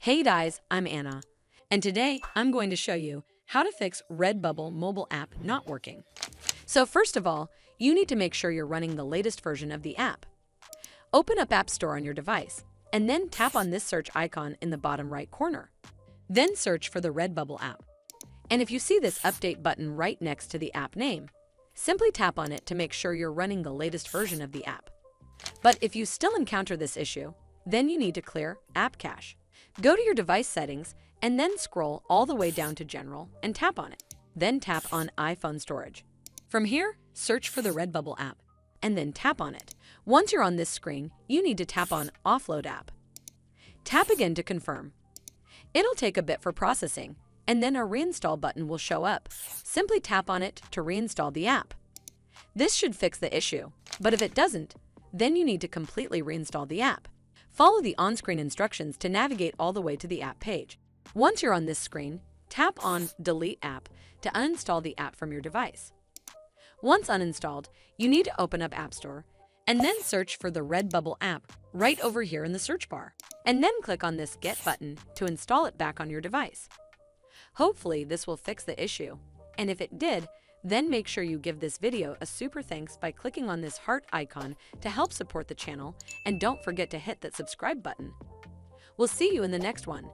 Hey guys, I'm Anna, and today I'm going to show you how to fix Redbubble mobile app not working. So first of all, you need to make sure you're running the latest version of the app. Open up App Store on your device, and then tap on this search icon in the bottom right corner. Then search for the Redbubble app. And if you see this update button right next to the app name, simply tap on it to make sure you're running the latest version of the app. But if you still encounter this issue, then you need to clear App Cache. Go to your device settings and then scroll all the way down to General and tap on it. Then tap on iPhone Storage. From here, search for the Redbubble app and then tap on it. Once you're on this screen, you need to tap on Offload App. Tap again to confirm. It'll take a bit for processing, and then a Reinstall button will show up. Simply tap on it to reinstall the app. This should fix the issue, but if it doesn't, then you need to completely reinstall the app. Follow the on-screen instructions to navigate all the way to the app page. Once you're on this screen, tap on Delete App to uninstall the app from your device. Once uninstalled, you need to open up App Store and then search for the Redbubble app right over here in the search bar, and then click on this Get button to install it back on your device. Hopefully this will fix the issue, and if it did, then make sure you give this video a super thanks by clicking on this heart icon to help support the channel, and don't forget to hit that subscribe button. We'll see you in the next one.